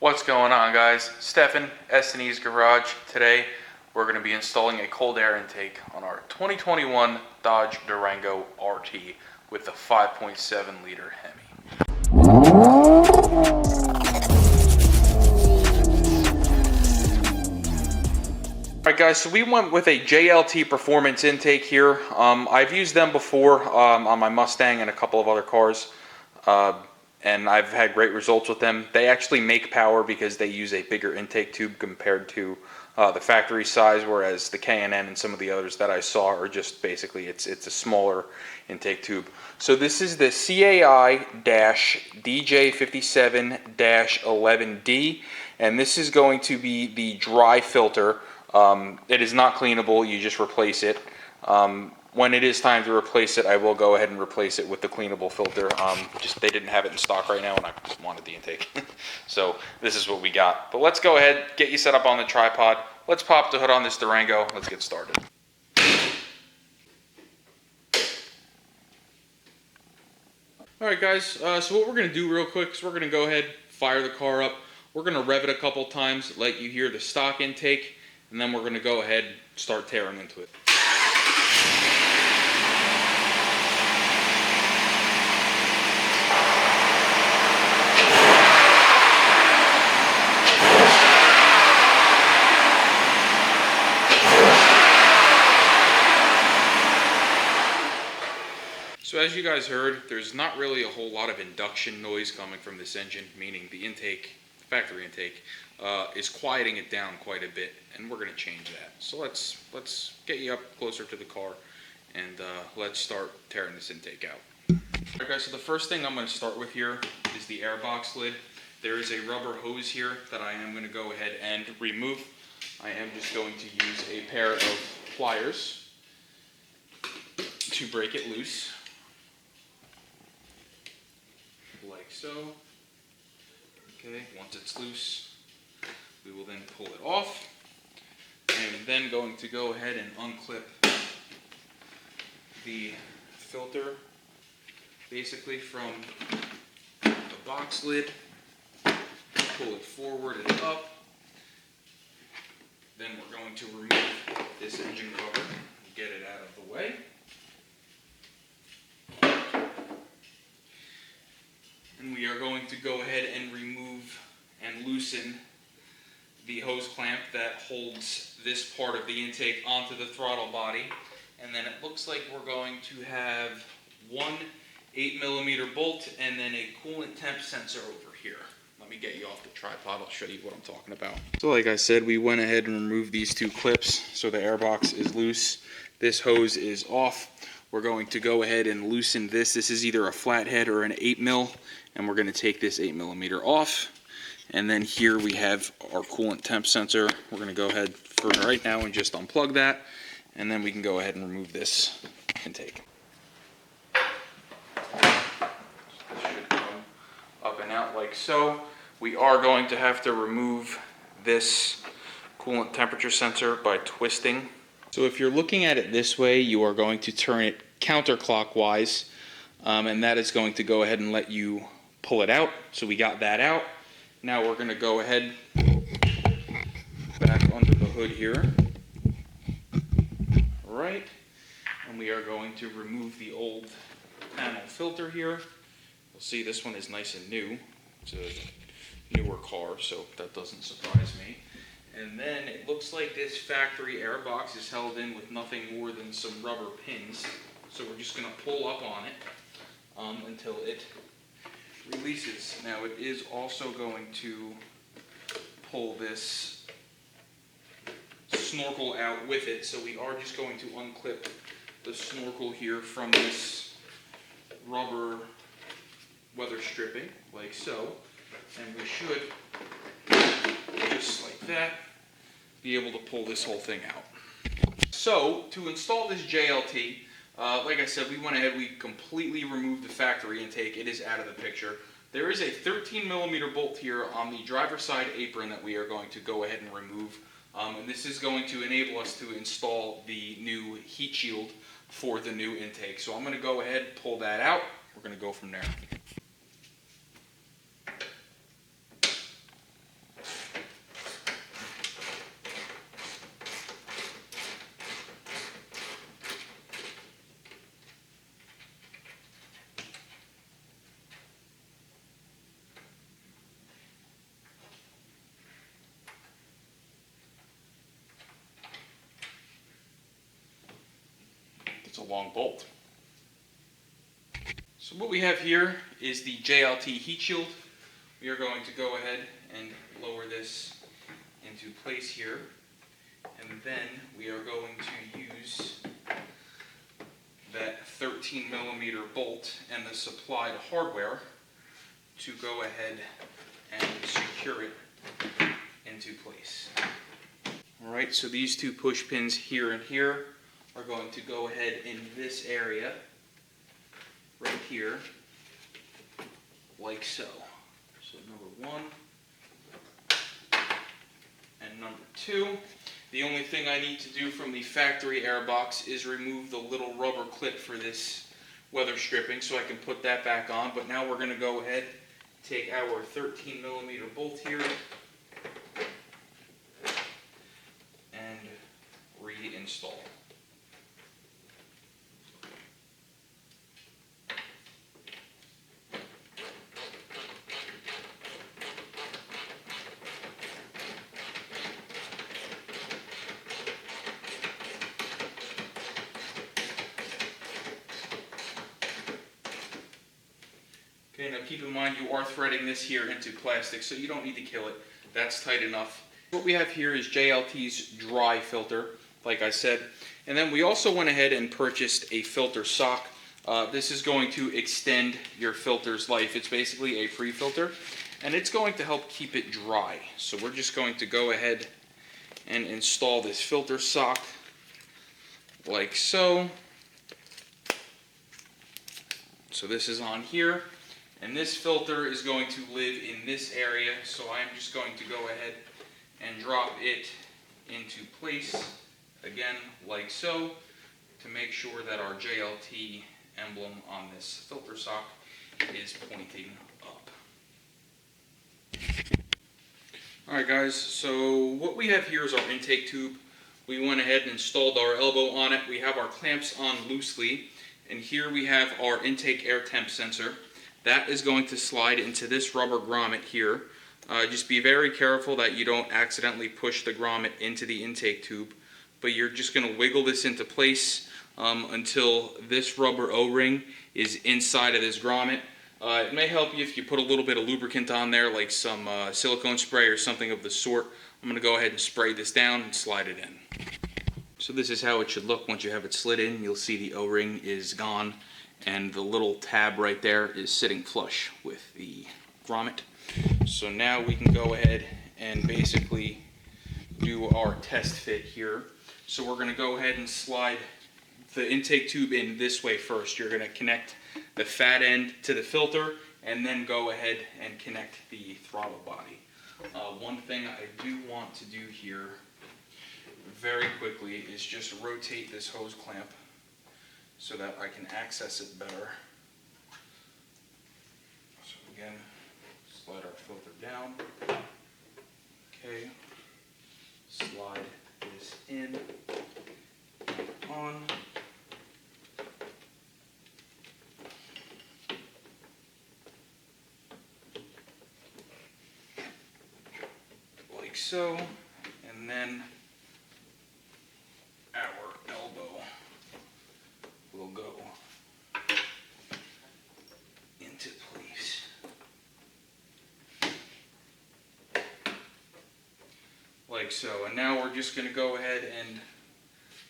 What's going on, guys? Stefan, S&E's Garage. Today we're going to be installing a cold air intake on our 2021 Dodge Durango RT with the 5.7 liter Hemi. Alright guys, so we went with a JLT performance intake here. I've used them before on my Mustang and a couple of other cars. And I've had great results with them. They actually make power because they use a bigger intake tube compared to the factory size, whereas the K&N and some of the others that I saw are just basically, it's a smaller intake tube. So this is the CAI-DJ57-11D, and this is going to be the dry filter. It is not cleanable, you just replace it. When it is time to replace it, I will go ahead and replace it with the cleanable filter. Just they didn't have it in stock right now, and I just wanted the intake. So this is what we got. But let's go ahead, get you set up on the tripod. Let's pop the hood on this Durango. Let's get started. All right, guys. So what we're going to do real quick is we're going to go ahead, fire the car up. We're going to rev it a couple times, let you hear the stock intake, and then we're going to go ahead and start tearing into it. So as you guys heard, there's not really a whole lot of induction noise coming from this engine, meaning the intake, factory intake, is quieting it down quite a bit, and we're going to change that. So let's get you up closer to the car, and let's start tearing this intake out. Alright guys, so the first thing I'm going to start with here is the airbox lid. There is a rubber hose here that I am going to go ahead and remove. I am just going to use a pair of pliers to break it loose. Like so. Okay, once it's loose, we will then pull it off. And then going to go ahead and unclip the filter basically from the box lid. Pull it forward and up. Then we're going to remove this engine cover and get it out of the way. And we are going to go ahead and remove and loosen the hose clamp that holds this part of the intake onto the throttle body. And then it looks like we're going to have one 8mm bolt and then a coolant temp sensor over here. Let me get you off the tripod, I'll show you what I'm talking about. So like I said, we went ahead and removed these two clips so the airbox is loose. This hose is off. We're going to go ahead and loosen this. This is either a flathead or an 8mm, and we're going to take this 8mm off. And then here we have our coolant temp sensor. We're going to go ahead for right now and just unplug that, and then we can go ahead and remove this intake. This should come up and out like so. We are going to have to remove this coolant temperature sensor by twisting. So if you're looking at it this way, you are going to turn it counterclockwise, and that is going to go ahead and let you pull it out. So we got that out. Now we're going to go ahead back under the hood here. Right. And we are going to remove the old panel filter here. You'll see this one is nice and new. It's a newer car, so that doesn't surprise me. And then it looks like this factory airbox is held in with nothing more than some rubber pins. So we're just going to pull up on it until it releases. Now it is also going to pull this snorkel out with it. So we are just going to unclip the snorkel here from this rubber weather stripping, like so. And we should, just like that, be able to pull this whole thing out. So to install this JLT, like I said, we went ahead, we completely removed the factory intake. It is out of the picture. There is a 13mm bolt here on the driver's side apron that we are going to go ahead and remove. And this is going to enable us to install the new heat shield for the new intake. So I'm going to go ahead, pull that out. We're going to go from there. a long bolt. So what we have here is the JLT heat shield. We are going to go ahead and lower this into place here, and then we are going to use that 13mm bolt and the supplied hardware to go ahead and secure it into place. Alright, so these two push pins here and here are going to go ahead in this area right here, like so. So number 1 and number 2. The only thing I need to do from the factory airbox is remove the little rubber clip for this weather stripping so I can put that back on. But now we're going to go ahead, take our 13mm bolt here and reinstall. Okay, now keep in mind you are threading this here into plastic, so you don't need to kill it. That's tight enough. What we have here is JLT's dry filter, like I said. And then we also went ahead and purchased a filter sock. This is going to extend your filter's life. It's basically a pre-filter, and it's going to help keep it dry. So we're just going to go ahead and install this filter sock like so. So this is on here. And this filter is going to live in this area, so I'm just going to go ahead and drop it into place, again, like so, to make sure that our JLT emblem on this filter sock is pointing up. Alright guys, so what we have here is our intake tube. We went ahead and installed our elbow on it. We have our clamps on loosely, and here we have our intake air temp sensor. That is going to slide into this rubber grommet here. Just be very careful that you don't accidentally push the grommet into the intake tube, but you're just going to wiggle this into place until this rubber O-ring is inside of this grommet. It may help you if you put a little bit of lubricant on there, like some silicone spray or something of the sort. I'm going to go ahead and spray this down and slide it in. So this is how it should look once you have it slid in. You'll see the O-ring is gone, and the little tab right there is sitting flush with the grommet. So now we can go ahead and basically do our test fit here. So we're going to go ahead and slide the intake tube in this way first. You're going to connect the fat end to the filter and then go ahead and connect the throttle body. One thing I do want to do here very quickly is just rotate this hose clamp so that I can access it better. So again, slide our filter down. Okay, slide this in and on. Like so, and then our elbow will go into place. Like so. And now we're just going to go ahead and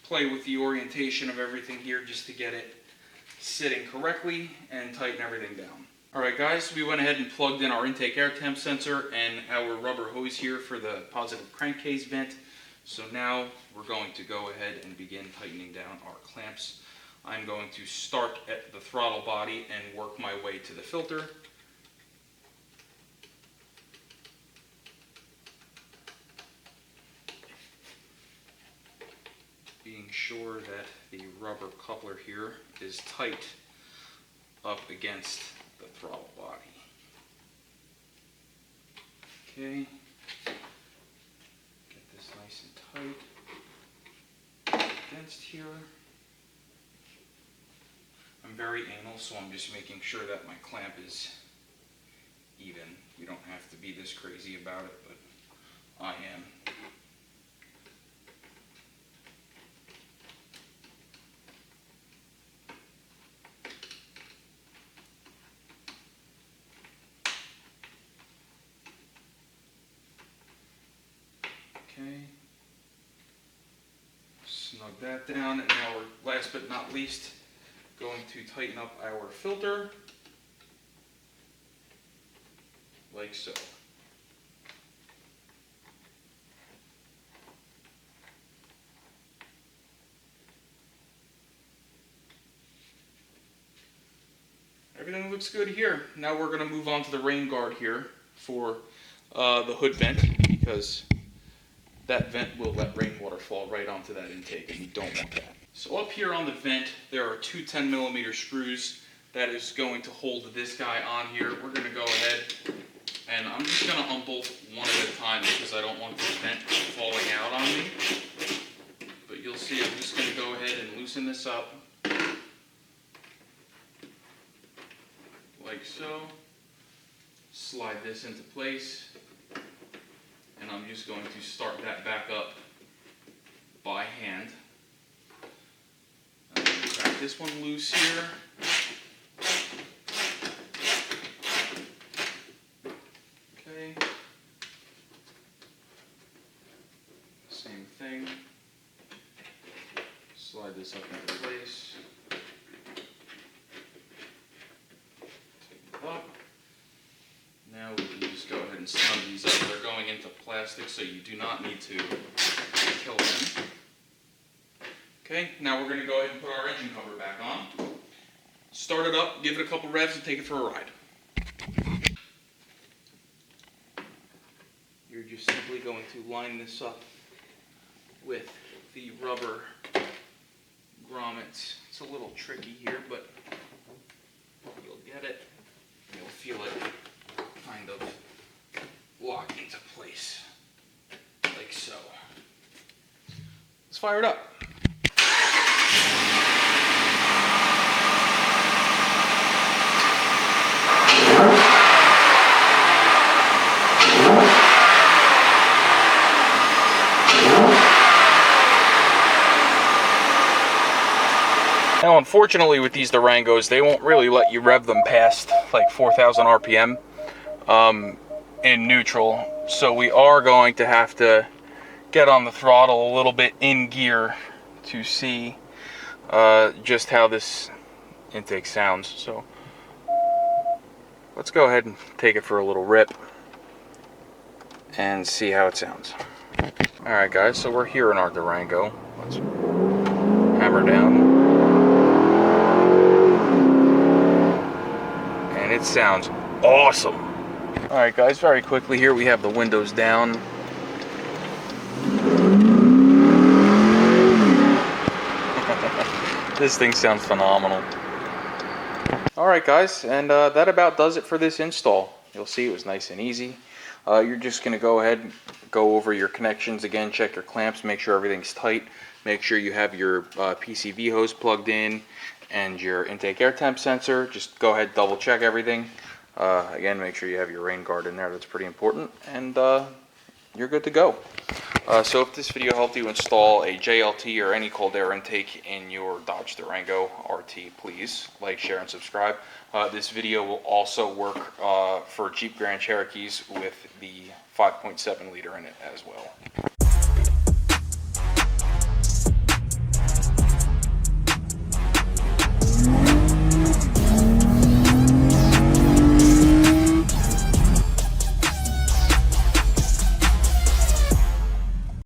play with the orientation of everything here just to get it sitting correctly and tighten everything down. Alright guys, we went ahead and plugged in our intake air temp sensor and our rubber hose here for the positive crankcase vent. So now we're going to go ahead and begin tightening down our clamps. I'm going to start at the throttle body and work my way to the filter. Being sure that the rubber coupler here is tight up against the throttle body. Okay. Get this nice and tight against here. I'm very anal, so I'm just making sure that my clamp is even. You don't have to be this crazy about it, but I am. Okay. Snug that down, and now we're, last but not least, going to tighten up our filter, like so. Everything looks good here. Now we're going to move on to the rain guard here for the hood vent, because that vent will let rainwater fall right onto that intake, and you don't want that. So up here on the vent, there are two 10mm screws that is going to hold this guy on here. We're going to go ahead, and I'm just going to unbolt one at a time because I don't want this vent falling out on me. But you'll see I'm just going to go ahead and loosen this up, like so. Slide this into place, and I'm just going to start that back up by hand. I'm going to crack this one loose here. Okay. Same thing. Slide this up into place. Tighten it up. Now we can just go ahead and snug these up. They're going into plastic, so you do not need to kill them. Okay, now we're going to go ahead and put our engine cover back on. Start it up, give it a couple revs, and take it for a ride. You're just simply going to line this up with the rubber grommets. It's a little tricky here, but you'll get it. You'll feel it kind of lock into place, like so. Let's fire it up. Now, unfortunately, with these Durangos, they won't really let you rev them past like 4,000 RPM in neutral. So we are going to have to get on the throttle a little bit in gear to see just how this intake sounds. So let's go ahead and take it for a little rip and see how it sounds. Alright guys, so we're here in our Durango. Let's hammer down. And it sounds awesome. Alright guys, very quickly here we have the windows down. This thing sounds phenomenal. Alright guys, and that about does it for this install. You'll see it was nice and easy. You're just going to go ahead and go over your connections again, check your clamps, make sure everything's tight, make sure you have your PCV hose plugged in and your intake air temp sensor. Just go ahead, double check everything. Again, make sure you have your rain guard in there, that's pretty important, and you're good to go. So if this video helped you install a JLT or any cold air intake in your Dodge Durango RT, please like, share, and subscribe. This video will also work for Jeep Grand Cherokees with the 5.7 liter in it as well.